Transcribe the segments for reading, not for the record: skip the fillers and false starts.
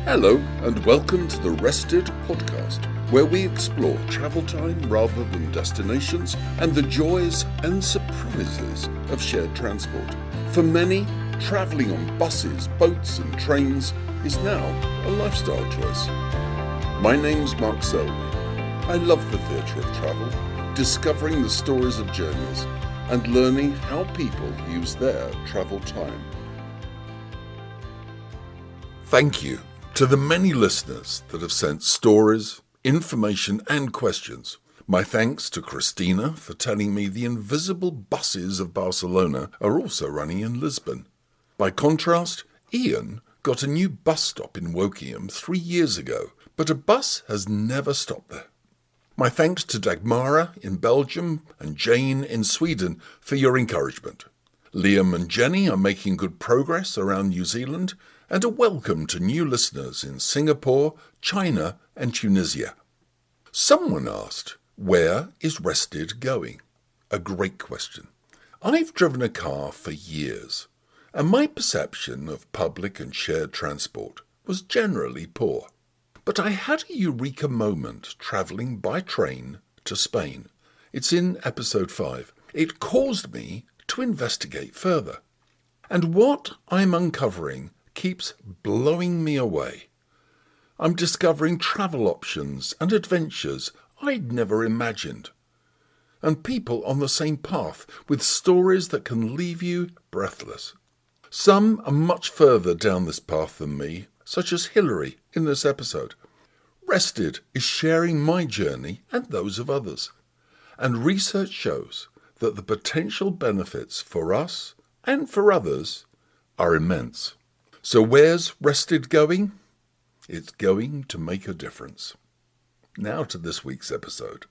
Hello and welcome to the Rested Podcast, where we explore travel time rather than destinations and the joys and surprises of shared transport. For many, travelling on buses, boats and trains is now a lifestyle choice. My name's Mark Selby. I love the theatre of travel, discovering the stories of journeys and learning how people use their travel time. Thank you to the many listeners that have sent stories, information and questions. My thanks to Christina for telling me the invisible buses of Barcelona are also running in Lisbon. By contrast, Ian got a new bus stop in Wokingham 3 years ago, but a bus has never stopped there. My thanks to Dagmara in Belgium and Jane in Sweden for your encouragement. Liam and Jenny are making good progress around New Zealand, and a welcome to new listeners in Singapore, China and Tunisia. Someone asked, where is Rested going? A great question. I've driven a car for years, and my perception of public and shared transport was generally poor. But I had a eureka moment travelling by train to Spain. It's in episode 5. It caused me to investigate further. And what I'm uncovering keeps blowing me away. I'm discovering travel options and adventures I'd never imagined. And people on the same path with stories that can leave you breathless. Some are much further down this path than me, such as Hilary in this episode. Rested is sharing my journey and those of others. And research shows that the potential benefits for us and for others are immense. So where's Rested going? It's going to make a difference. Now to this week's episode.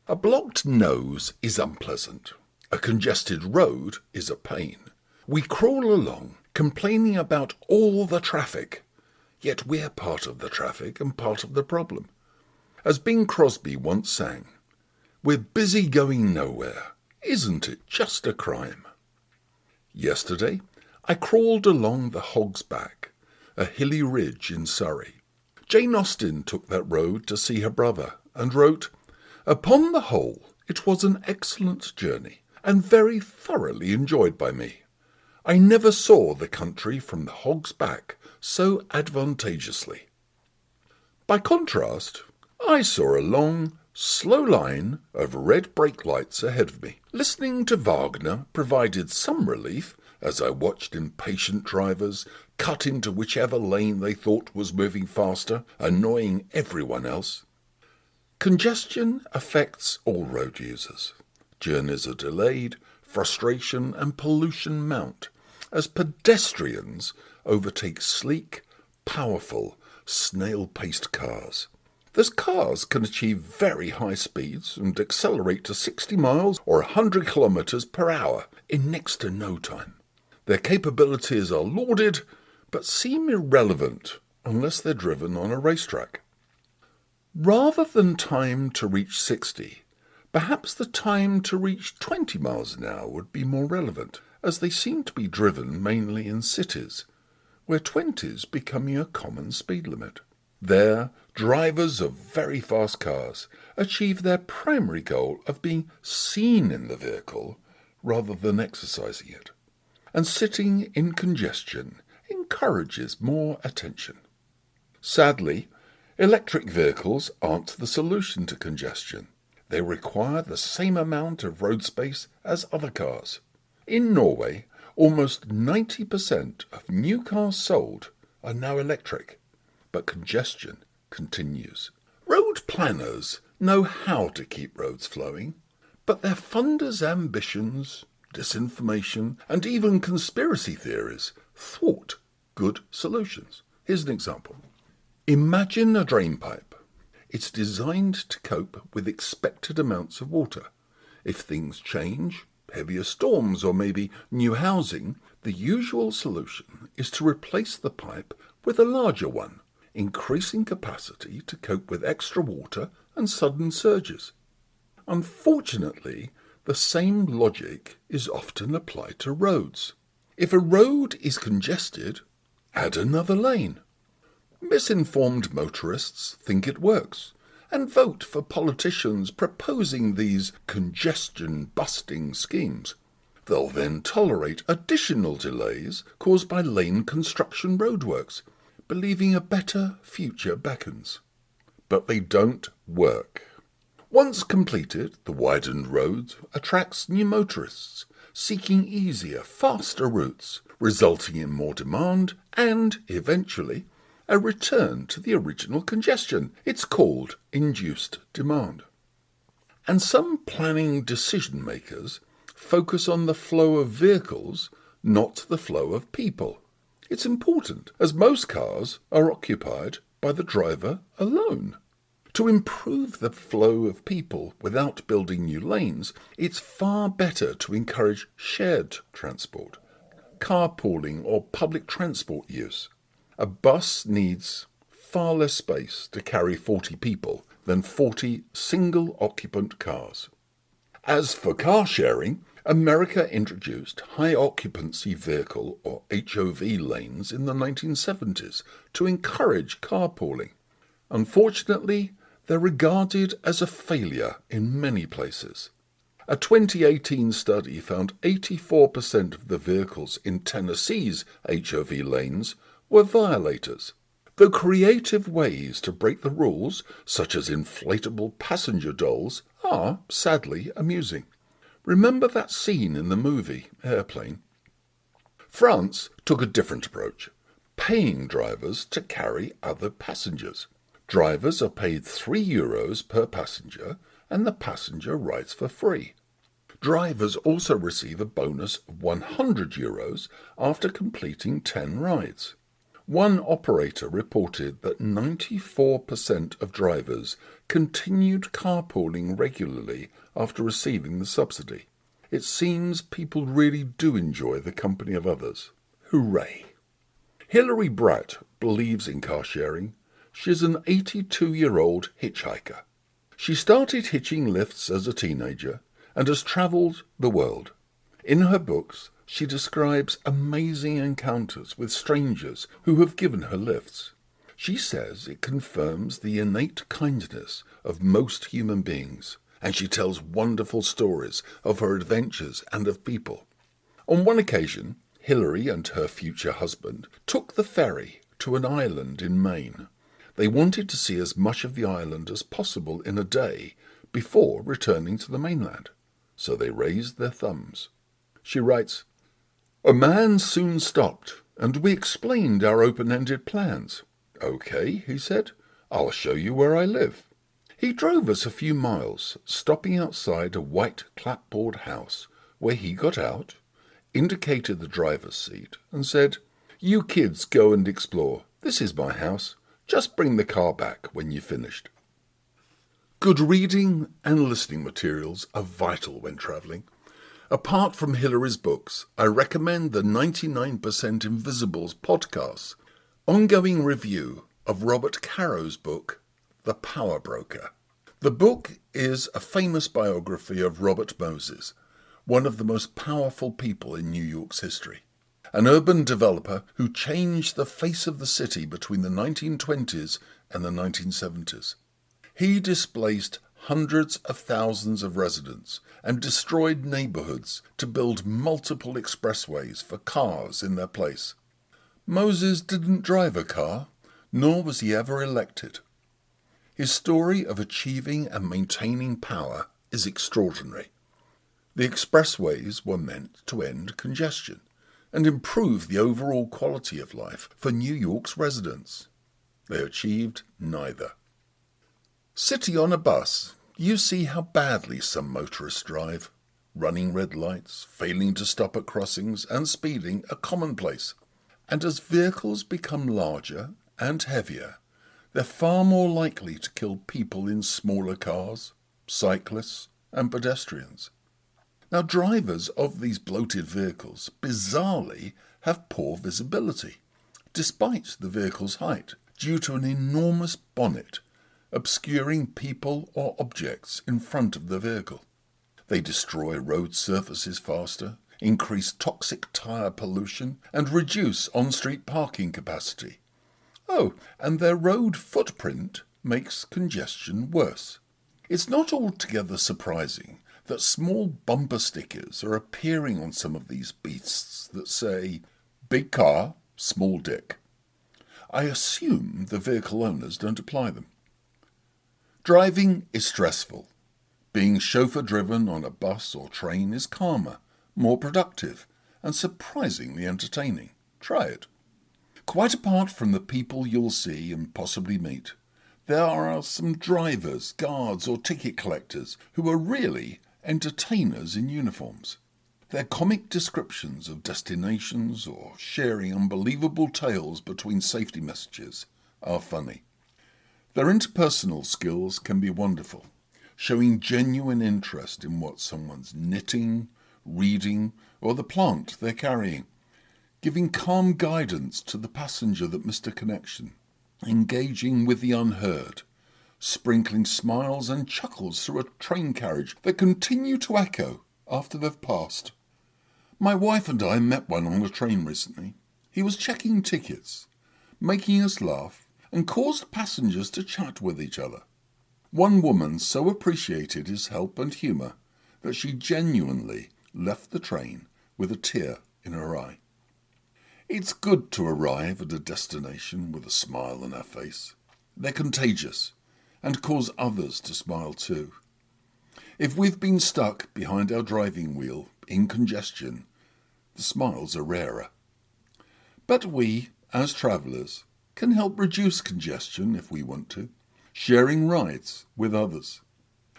A blocked nose is unpleasant. A congested road is a pain. We crawl along, complaining about all the traffic, yet we're part of the traffic and part of the problem. As Bing Crosby once sang, we're busy going nowhere. Isn't it just a crime? Yesterday, I crawled along the Hog's Back, a hilly ridge in Surrey. Jane Austen took that road to see her brother and wrote, "Upon the whole, it was an excellent journey and very thoroughly enjoyed by me. I never saw the country from the Hog's Back so advantageously." By contrast, I saw a long, slow line of red brake lights ahead of me. Listening to Wagner provided some relief as I watched impatient drivers cut into whichever lane they thought was moving faster, annoying everyone else. Congestion affects all road users. Journeys are delayed, frustration and pollution mount as pedestrians overtake sleek, powerful, snail-paced cars. Those cars can achieve very high speeds and accelerate to 60 miles or 100 kilometers per hour in next to no time. Their capabilities are lauded, but seem irrelevant unless they're driven on a racetrack. Rather than time to reach 60, perhaps the time to reach 20 miles an hour would be more relevant, as they seem to be driven mainly in cities, where 20 is becoming a common speed limit. There, drivers of very fast cars achieve their primary goal of being seen in the vehicle rather than exercising it. And sitting in congestion encourages more attention. Sadly, electric vehicles aren't the solution to congestion. They require the same amount of road space as other cars. In Norway, almost 90% of new cars sold are now electric, but congestion continues. Road planners know how to keep roads flowing, but their funders' ambitions, disinformation, and even conspiracy theories thwart good solutions. Here's an example. Imagine a drain pipe. It's designed to cope with expected amounts of water. If things change, heavier storms or maybe new housing, the usual solution is to replace the pipe with a larger one, increasing capacity to cope with extra water and sudden surges. Unfortunately, the same logic is often applied to roads. If a road is congested, add another lane. Misinformed motorists think it works and vote for politicians proposing these congestion-busting schemes. They'll then tolerate additional delays caused by lane construction roadworks, believing a better future beckons. But they don't work. Once completed, the widened road attracts new motorists, seeking easier, faster routes, resulting in more demand and, eventually, a return to the original congestion. It's called induced demand. And some planning decision makers focus on the flow of vehicles, not the flow of people. It's important, as most cars are occupied by the driver alone. To improve the flow of people without building new lanes, it's far better to encourage shared transport, carpooling or public transport use. A bus needs far less space to carry 40 people than 40 single-occupant cars. As for car sharing, America introduced high-occupancy vehicle or HOV lanes in the 1970s to encourage carpooling. Unfortunately, they're regarded as a failure in many places. A 2018 study found 84% of the vehicles in Tennessee's HOV lanes were violators. Though creative ways to break the rules, such as inflatable passenger dolls, are sadly amusing. Remember that scene in the movie Airplane? France took a different approach, paying drivers to carry other passengers. Drivers are paid €3 per passenger, and the passenger rides for free. Drivers also receive a bonus of €100 after completing 10 rides. One operator reported that 94% of drivers continued carpooling regularly after receiving the subsidy. It seems people really do enjoy the company of others. Hooray! Hilary Bratt believes in car sharing. She's an 82-year-old hitchhiker. She started hitching lifts as a teenager and has travelled the world. In her books, she describes amazing encounters with strangers who have given her lifts. She says it confirms the innate kindness of most human beings, and she tells wonderful stories of her adventures and of people. On one occasion, Hilary and her future husband took the ferry to an island in Maine. They wanted to see as much of the island as possible in a day before returning to the mainland, so they raised their thumbs. She writes, "A man soon stopped, and we explained our open-ended plans. 'Okay,' he said, 'I'll show you where I live.' He drove us a few miles, stopping outside a white clapboard house, where he got out, indicated the driver's seat, and said, 'You kids go and explore. This is my house. Just bring the car back when you've finished.'" Good reading and listening materials are vital when travelling. Apart from Hilary's books, I recommend the 99% Invisibles podcast, ongoing review of Robert Caro's book, The Power Broker. The book is a famous biography of Robert Moses, one of the most powerful people in New York's history, an urban developer who changed the face of the city between the 1920s and the 1970s. He displaced hundreds of thousands of residents and destroyed neighborhoods to build multiple expressways for cars in their place. Moses didn't drive a car, nor was he ever elected. His story of achieving and maintaining power is extraordinary. The expressways were meant to end congestion and improve the overall quality of life for New York's residents. They achieved neither. Sitting on a bus, you see how badly some motorists drive. Running red lights, failing to stop at crossings, and speeding are commonplace. And as vehicles become larger and heavier, they're far more likely to kill people in smaller cars, cyclists, and pedestrians. Now, drivers of these bloated vehicles bizarrely have poor visibility, despite the vehicle's height, due to an enormous bonnet obscuring people or objects in front of the vehicle. They destroy road surfaces faster, increase toxic tyre pollution, and reduce on-street parking capacity. Oh, and their road footprint makes congestion worse. It's not altogether surprising that small bumper stickers are appearing on some of these beasts that say, "Big car, small dick." I assume the vehicle owners don't apply them. Driving is stressful. Being chauffeur-driven on a bus or train is calmer, more productive, and surprisingly entertaining. Try it. Quite apart from the people you'll see and possibly meet, there are some drivers, guards, or ticket collectors who are really entertainers in uniforms. Their comic descriptions of destinations or sharing unbelievable tales between safety messages are funny. Their interpersonal skills can be wonderful, showing genuine interest in what someone's knitting, reading, or the plant they're carrying, giving calm guidance to the passenger that missed a connection, engaging with the unheard, sprinkling smiles and chuckles through a train carriage that continue to echo after they've passed. My wife and I met one on a train recently. He was checking tickets, making us laugh, and caused passengers to chat with each other. One woman so appreciated his help and humour that she genuinely left the train with a tear in her eye. It's good to arrive at a destination with a smile on our face. They're contagious and cause others to smile too. If we've been stuck behind our driving wheel in congestion, the smiles are rarer. But we, as travellers, can help reduce congestion if we want to, sharing rides with others.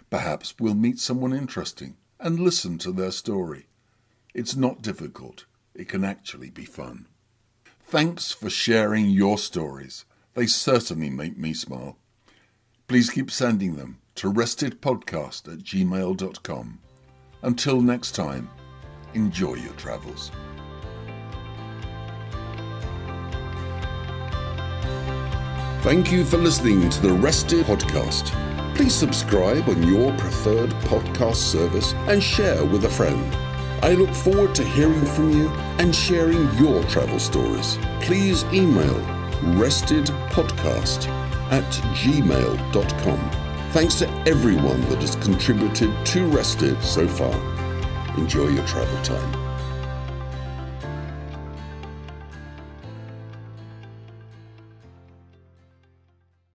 Perhaps we'll meet someone interesting and listen to their story. It's not difficult. It can actually be fun. Thanks for sharing your stories. They certainly make me smile. Please keep sending them to restidpodcast@gmail.com. Until next time, enjoy your travels. Thank you for listening to the Rested Podcast. Please subscribe on your preferred podcast service and share with a friend. I look forward to hearing from you and sharing your travel stories. Please email restidpodcast@gmail.com. Thanks to everyone that has contributed to Rested so far. Enjoy your travel time.